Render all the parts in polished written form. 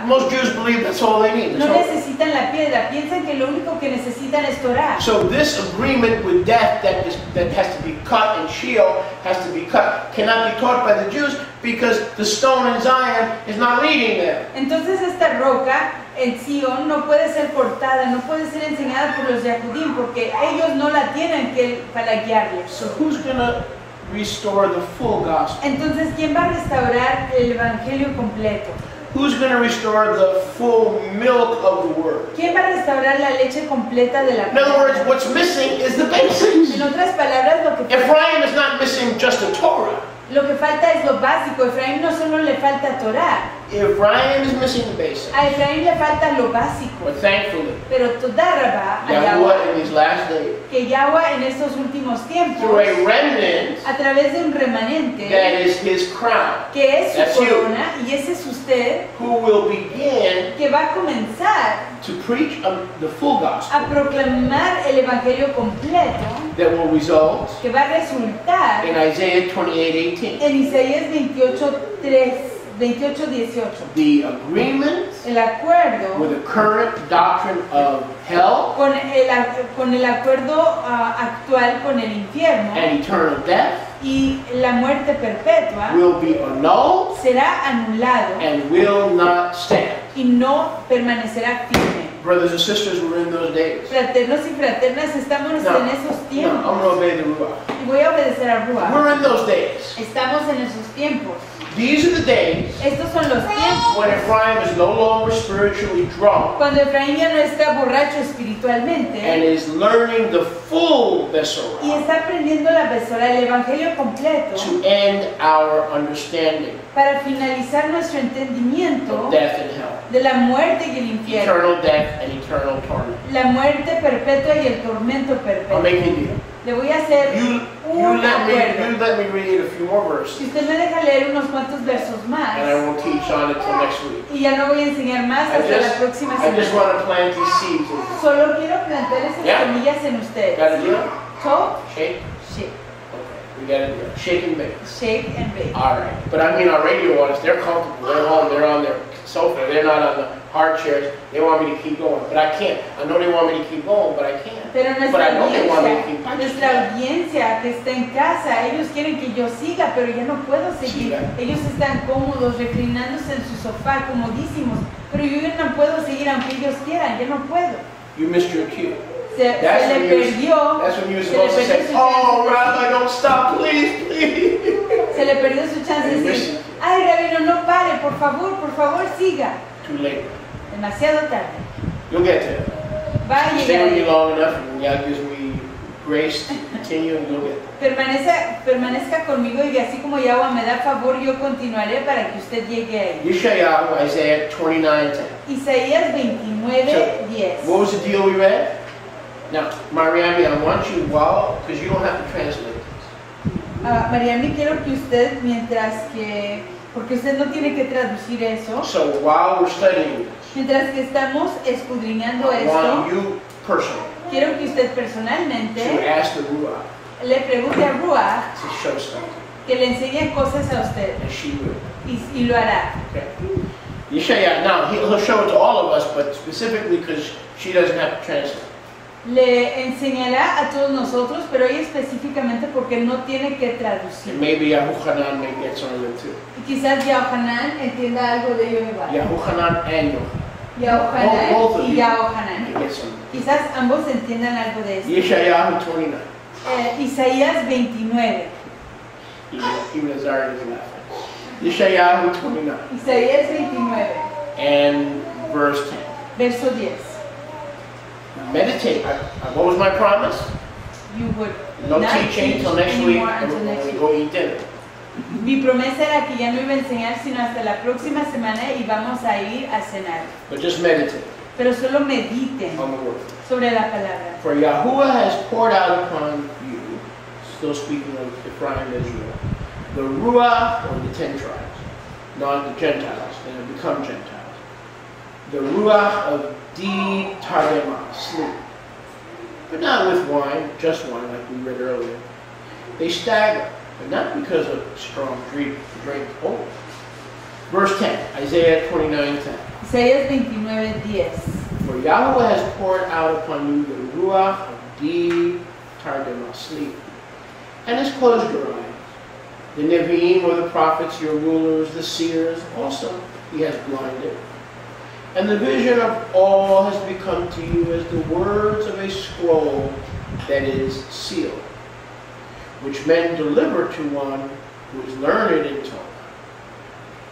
Most Jews believe that's all they need. No necesitan la piedra, piensan que lo único que necesitan es Torah. So this agreement with death that has to be cut and Sheol has to be cut cannot be taught by the Jews because the stone in Zion is not leading them. Entonces esta roca en Sion no puede ser cortada, no puede ser enseñada por los Yahudim porque ellos no la tienen para guiarles. So who's going to restore the full gospel? Entonces, ¿quién va a restaurar el evangelio completo? Who's going to restore the full milk of the word? ¿Quién va a restaurar la leche completa de la In other words, what's missing is the basics. En otras palabras, lo que Ephraim is not missing just a Torah. Lo que falta es lo básico. Efraín no solo le falta Torah. Ephraim is missing the basics. A Efraín le falta lo básico. But thankfully, Pero toda Yahweh in these last days, que Yahweh en estos últimos tiempos, through a remnant, a través de un remanente, that is his crown, que es that's su you, corona, y ese es usted, who will begin que va a comenzar to preach the full gospel, a proclamar el evangelio completo, that will result que va a resultar in Isaiah 28:18. en Isaías 28:18. The agreement El acuerdo with the current doctrine of hell con el acuerdo actual con el infierno and eternal death y la muerte perpetua will be annulled será anulado and will not stand. y no permanecerá firme. Brothers and sisters, we're in those days. Fraternos y fraternas, estamos en esos No, tiempos. I'm going to obey the Ruach. Y voy a obedecer a Ruach. We're in those days. Estamos en esos tiempos. These are the days Estos son los tiempos when Ephraim is no longer spiritually drunk cuando Efraín ya no está borracho espiritualmente and is learning the full y Besorah está aprendiendo la Besorah, el evangelio completo, to end our understanding para finalizar nuestro entendimiento of death and hell, de la muerte y el infierno, eternal death and eternal torment. la muerte perpetua y el tormento I'll perpetuo. make you a deal. Le voy a hacer You un acuerdo. let me read a few more verses, Si usted me deja leer unos cuantos versos más, and I won't teach on it till next week. y ya no voy a enseñar más I hasta la just próxima want semana. to plant these seeds. Solo quiero plantar esas Yeah. semillas en ustedes. Got a deal? So, Shake? shake. Okay, we got a deal. Shake and bake. Shake and bake. All right. But I mean, our radio audience, they're comfortable. They're home. They're on their sofa. They're not on the hard chairs. They want me to keep going, but I can't. I know they want me to keep going, but I can't. Pero But I know they want me to keep nuestra audiencia que está en casa, ellos quieren que yo siga, pero ya no puedo seguir. Ellos están cómodos, reclinándose en su sofá, comodísimos, pero yo ya no puedo seguir aunque ellos quieran, ya no puedo. You missed your cue. Se le perdió. That's when you're se le supposed to perdió say, su "Oh, chance. Rabbi, don't stop, please, please." Se le perdió su chance de decir, ay, Rabino, no pare, por favor, siga. Too late. Demasiado tarde. You'll get there. Va a Stay with me llegar. long enough, and God gives me grace to continue, and you'll get there. Permanezca conmigo y así como Yahweh me da favor, yo continuaré para que usted llegue ahí. Yishayahu, Isaiah 29:10. Isaías 29:10. What was the deal we read? Now, Mariami, I want you, because you don't have to translate this. Mariami, quiero que usted, porque usted no tiene que traducir eso, So while we're studying this, mientras que estamos escudriñando I want esto, you personally quiero que usted to personalmente ask the Ruach le pregunte a Ruach to show something, que le enseñe cosas a usted and she will. y lo hará. Okay. Yishaya, now he'll show it to all of us, but specifically because she doesn't have to translate. Le enseñará a todos nosotros, pero ella específicamente porque no tiene que traducir. And maybe Yahuchanan may get some of it too. Y quizás Yahohanan entienda algo de ello igual. Yahuchanan and Yochanan. Yahohanan Both of y you Yahohanan. may get some of it. Quizás ambos entiendan algo de esto. Yeshayahu 29. Isaías 29. Even Azariah is laughing. Yeshayahu 29. Isaías 29, And verse 10. verso 10. Meditate. What was my promise? You would No not teaching teach until next week, anymore and until we're next going to week. go eat dinner. Mi promesa era que ya no iba a enseñar sino hasta la próxima semana y vamos a ir a cenar. But just meditate Pero solo mediten on the word. sobre la palabra. For Yahuwah has poured out upon you, still speaking of Ephraim and Israel, the Ruach, or the 10 tribes, not the Gentiles, they have become Gentiles. The Ruach of deed tarema, sleep. But not with wine, just wine, like we read earlier. They stagger, but not because of strong drink only. Verse 10, Isaiah 29:10. Isaías 29:10. For Yahweh has poured out upon you the ruach of deep, targama, sleep, and has closed your eyes. The Nevi'im, or the prophets, your rulers, the seers, also he has blinded. And the vision of all has become to you as the words of a scroll that is sealed, which men deliver to one who is learned in Torah,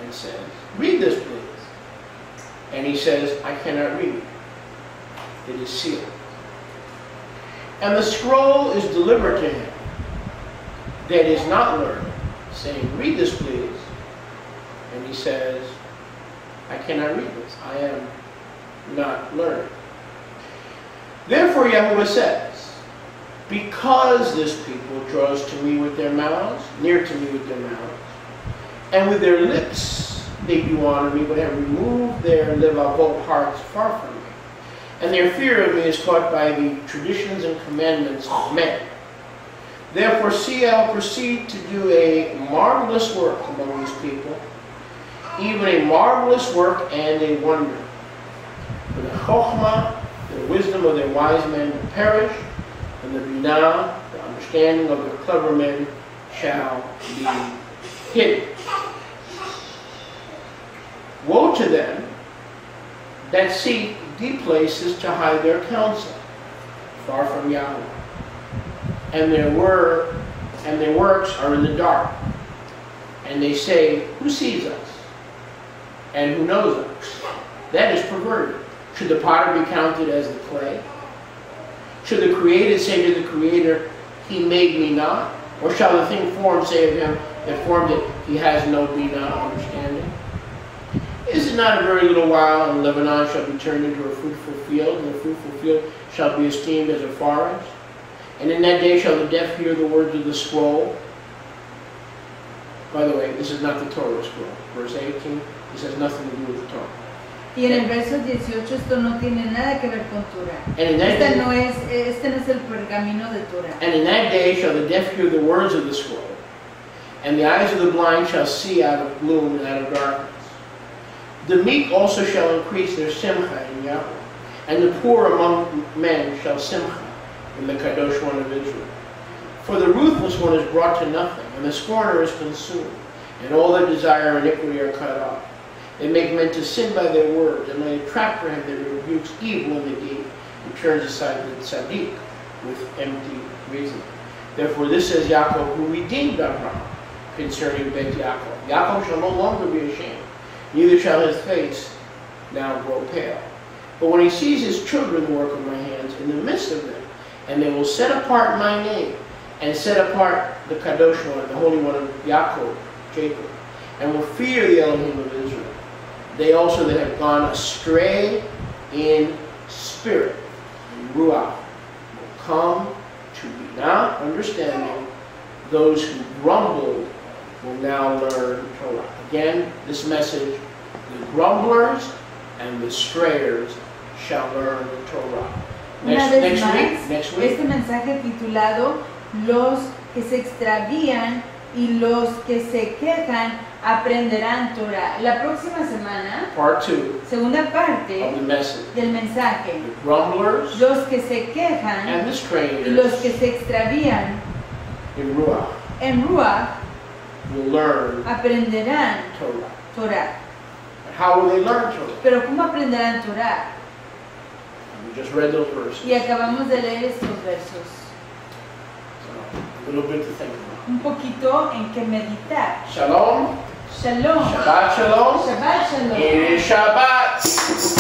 and says, read this, please. And he says, I cannot read. It is sealed. And the scroll is delivered to him that is not learned, saying, read this, please. And he says, I cannot read this. I am not learned. Therefore Yahweh says, because this people draws to me with their mouths, near to me with their mouths, and with their lips they do honor me, but have removed their livavot hearts far from me, and their fear of me is taught by the traditions and commandments of men. Therefore see, I'll proceed to do a marvelous work among these people, even a marvelous work and a wonder. For the chokhmah, the wisdom of their wise men will perish, and the binah, the understanding of their clever men, shall be hidden. Woe to them that seek deep places to hide their counsel, far from Yahweh. And their works are in the dark. And they say, who sees us? And who knows us? That is perverted. Should the potter be counted as the clay? Should the created say to the creator, he made me not? Or shall the thing formed say of him that formed it, he has no binah, understanding? Is it not a very little while, and Lebanon shall be turned into a fruitful field, and the fruitful field shall be esteemed as a forest? And in that day shall the deaf hear the words of the scroll. By the way, this is not the Torah scroll. Verse 18, this has nothing to do with the Torah. Y en el verso 18 esto no tiene nada que ver con Torah. Este no es el pergamino de Torah. And in that day shall the deaf hear the words of the scroll, and the eyes of the blind shall see out of gloom and out of darkness. The meek also shall increase their simcha in Yahweh, and the poor among men shall simcha in the Kadosh One of Israel. For the ruthless one is brought to nothing, and the scorner is consumed, and all that desire iniquity are cut off. They make men to sin by their words, and lay a trap for him that rebukes evil in the gate, and turns aside the tzaddik with empty reason. Therefore this says Yaakov, who redeemed Abraham, concerning Bet Yaakov. Yaakov shall no longer be ashamed, neither shall his face now grow pale. But when he sees his children, the work of my hands, in the midst of them, and they will set apart my name, and set apart the Kadosh One, the Holy One of Yaakov, Jacob, and will fear the Elohim of Israel. They also that have gone astray in spirit, in Ruach, will come to binah, understanding. Those who grumbled will now learn Torah. Again, this message, the grumblers and the strayers shall learn the Torah. Next week. Este mensaje titulado Los que se extravían y los que se quejan aprenderán Torah. La próxima semana, Part 2, segunda parte of the message. Del mensaje, The grumblers los que se quejan and the strayers y los que se extravían in Ruach en Ruach will learn aprenderán Torah. How will they learn Torah? Pero ¿cómo aprenderán Torah? We just read those verses. Y acabamos de leer estos versos. So, a little bit to think about. Un poquito en que meditar. Shalom. Shalom. Shabbat shalom. Shabbat shalom. It is Shabbat.